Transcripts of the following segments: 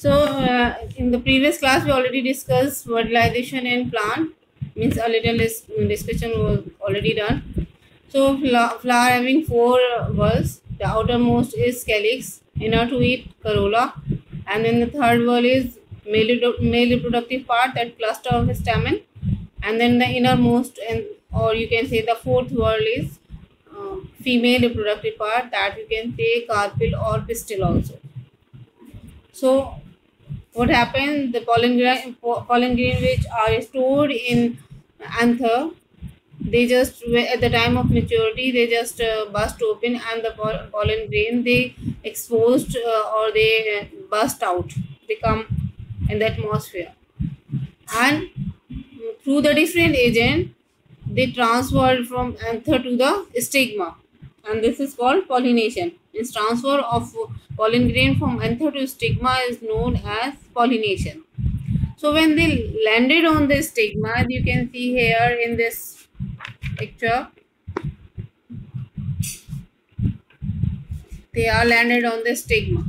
In the previous class, we already discussed fertilization in plant. Means a little discussion was already done. So, flower having four whorls. The outermost is calyx, inner to it corolla, and then the third whorl is male reproductive part, that cluster of stamen, and then the innermost, and or you can say the fourth whorl is female reproductive part, that you can say carpel or pistil also. So what happens, the pollen grain which are stored in anther, they just at the time of maturity they just burst open, and the pollen grain they exposed or they burst out, they come in the atmosphere, and through the different agent they transfer from anther to the stigma, and this is called pollination. This transfer of pollen grain from anther to stigma is known as pollination. So when they landed on the stigma, you can see here in this picture, they are landed on the stigma.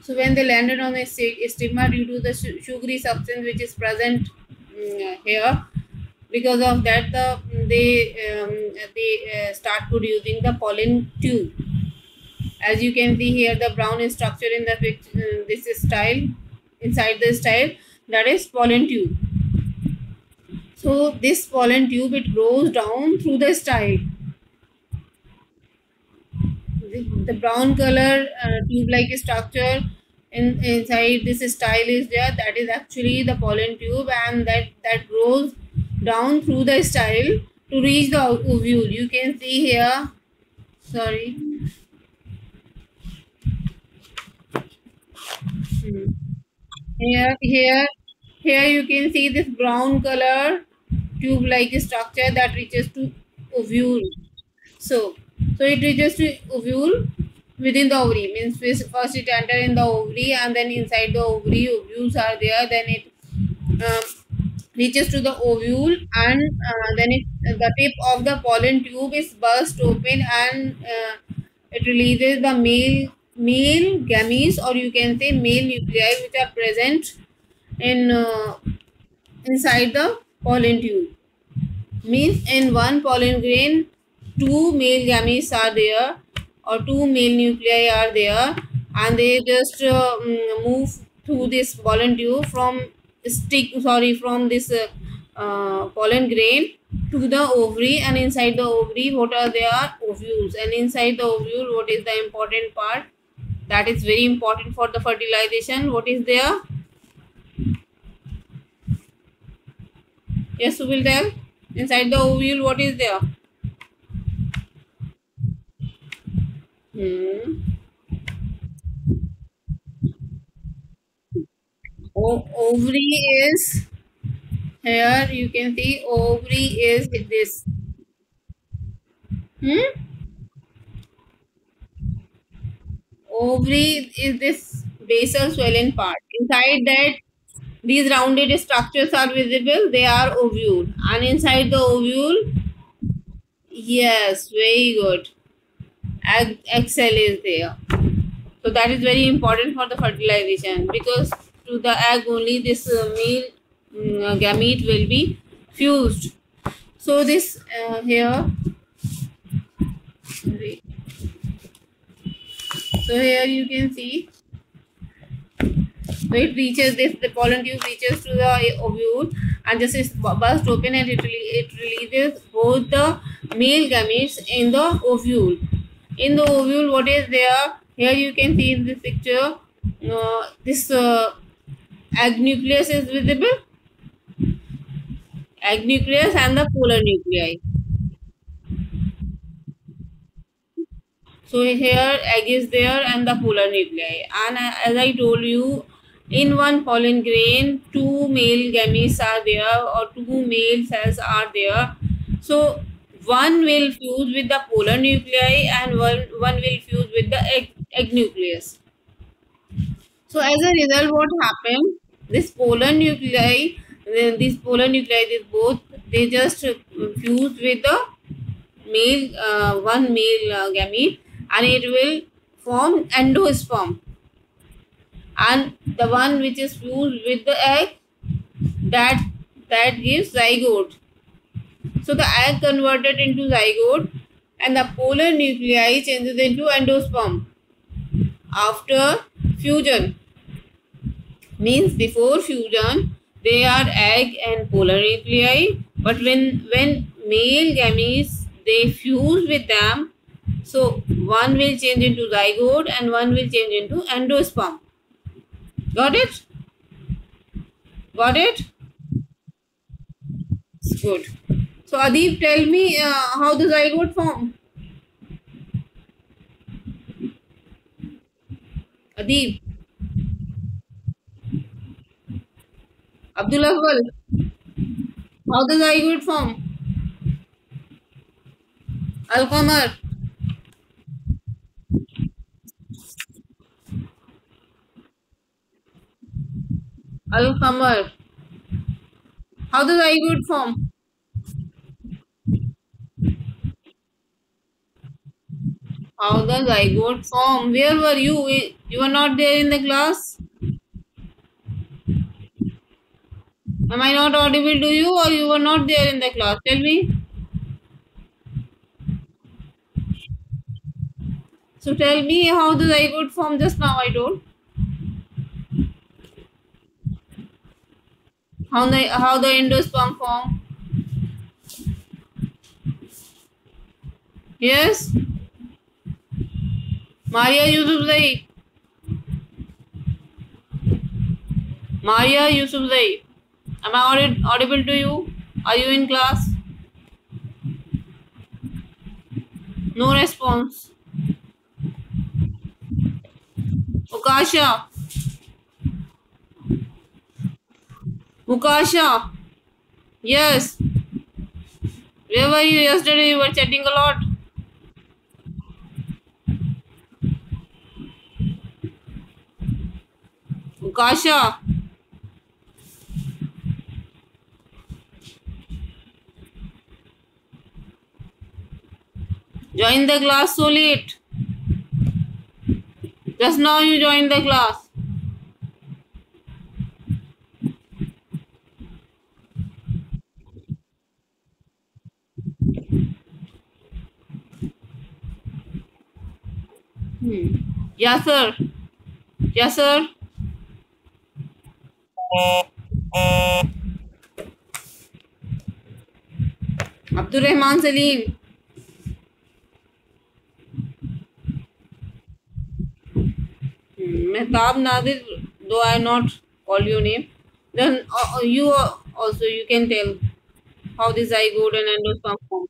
So when they landed on the stigma, due to the sugary substance which is present here, because of that they start producing the pollen tube. As you can see here, the brown structure in the picture, this is style, inside the style, that is pollen tube. So this pollen tube, it grows down through the style. The brown color tube like structure inside this style is there, that is actually the pollen tube, and that grows down through the style to reach the ovule. You can see here, sorry, here you can see this brown color tube like structure that reaches to ovule. So it reaches to ovule within the ovary, means first it enter in the ovary, and then inside the ovary ovules are there, then it reaches to the ovule, and then the tip of the pollen tube is burst open, and it releases the male gametes, or you can say male nuclei, which are present in inside the pollen tube. Means in one pollen grain, two male gametes are there, or two male nuclei are there, and they just move through this pollen tube from this pollen grain to the ovary, and inside the ovary what are there? Ovules. And inside the ovule, what is the important part? That is very important for the fertilization. What is there? Yes, who will tell? Inside the ovule, what is there? Ovary is here. You can see ovary is this. Ovary is this basal swelling part. Inside that, these rounded structures are visible. They are ovule, and inside the ovule, yes, very good. Egg cell is there. So that is very important for the fertilization, because to the egg only this male gamete will be fused. So this here, so here you can see, so it reaches this, the pollen tube reaches to the ovule, and this is burst open, and it releases both the male gametes in the ovule. In the ovule, what is there? Here you can see in this picture, this egg nucleus is visible. Egg nucleus and the polar nuclei. So here egg is there and the polar nuclei. And as I told you, in one pollen grain, two male gametes are there, or two male cells are there. So one will fuse with the polar nuclei, and one will fuse with the egg nucleus. So as a result, what happened? This polar nuclei, these both, they just fuse with the one male gamete, and it will form endosperm. and the one which is fused with the egg, that that gives zygote. So the egg converted into zygote and the polar nuclei changes into endosperm after fusion. Means before fusion they are egg and polar nuclei, but when male gametes they fuse with them, so one will change into zygote and one will change into endosperm. Got it? Got it? Good. So Adib, tell me how the zygote form. Adib, Abdul Awwal, how the zygote form? Al Qamar, Al Qamar, how the zygote form? How the zygote form? Where were you? You were not there in the class. Am I not audible to you, or you were not there in the class? Tell me. So tell me how the zygote form just now I told. How the endosperm form? Yes? Maria Yusufzai. Maria Yusufzai. Am I audible to you? Are you in class? No response. Ukasha. Ukasha. Yes. Where were you yesterday? You were chatting a lot. Ukasha. Join the class so late. Just now you joined the class. Yes, sir. Yes, sir. Abdul Rahman Salim. Mehtab Nadir, though I not call your name, then you also you can tell how the zygote and endosperm form.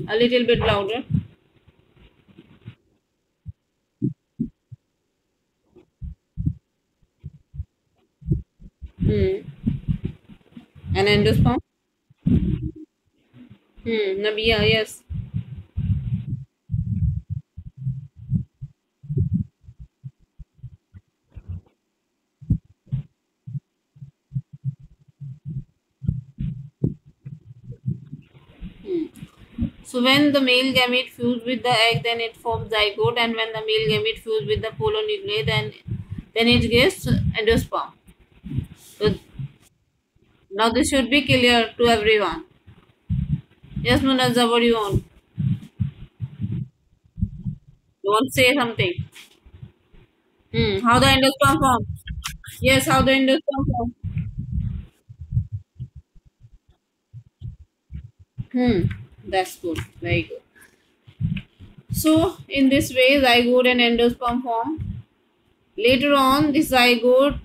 A little bit louder. Hmm. An endosperm. Nabia, yes. So when the male gamete fuse with the egg, then it forms zygote, and when the male gamete fuse with the polar nuclei, then it gives endosperm. So now this should be clear to everyone. Yes, Munazza, what do you want? You want to say something? How the endosperm form? Yes, how the endosperm form? That's good. Very good. So in this way, zygote and endosperm form. Later on, this zygote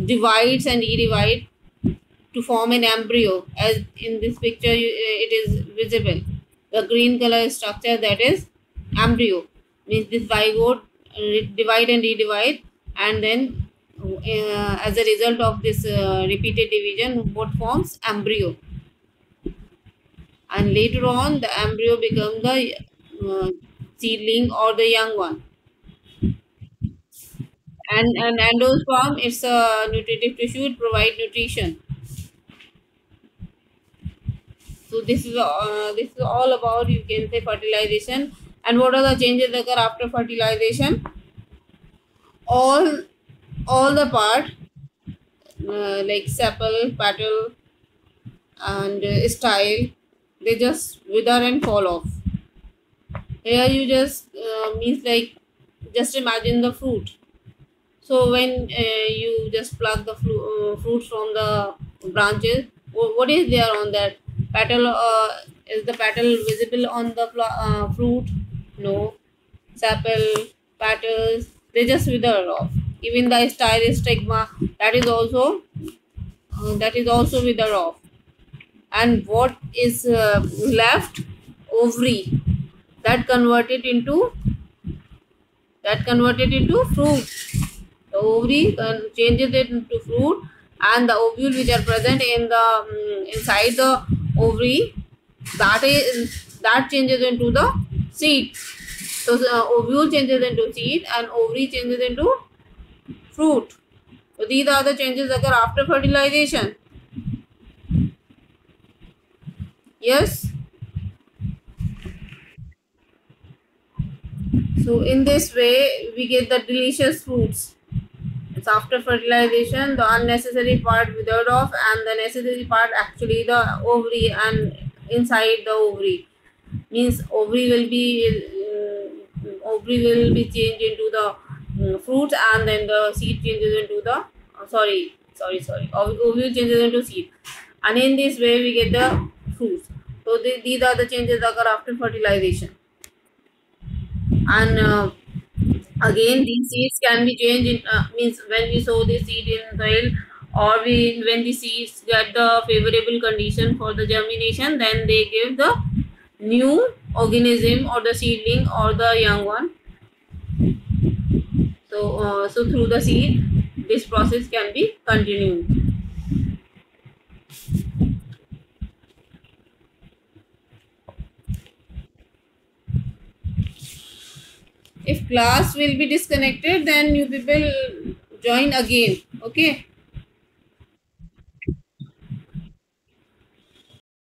divides and re-divides to form an embryo. As in this picture, it is visible. The green color structure, that is embryo. Means this zygote divide and re-divide, and then as a result of this repeated division, what forms embryo. And later on the embryo becomes the seedling or the young one. And endosperm, it's a nutritive tissue, it provides nutrition. So this is all about, you can say, fertilization. And what are the changes that occur after fertilization? All the part, like sepal, petal, and style, they just wither and fall off. Here you just means like, just imagine the fruit. So when you just pluck the fruits from the branches, what is there on that petal? Is the petal visible on the fruit? No. Sepal, petals, they just wither off. Even the style stigma, that is also wither off. And what is left? Ovary, that converted into fruit. The ovary changes it into fruit, and the ovule which are present in the inside the ovary, that changes into the seed. So ovule changes into seed and ovary changes into fruit. So these are the changes that occur after fertilization. Yes. So in this way we get the delicious fruits. It's after fertilization, the unnecessary part withered off, and the necessary part actually the ovary, and inside the ovary means ovary will be changed into the fruits, and then the seed changes into the ovule changes into seed, and in this way we get the fruits. So these are the changes that occur after fertilization. And again, these seeds can be changed in means when we sow the seed in soil, or when the seeds get the favorable condition for the germination, then they give the new organism or the seedling or the young one. So through the seed, this process can be continued. If class will be disconnected, then you people join again. Okay.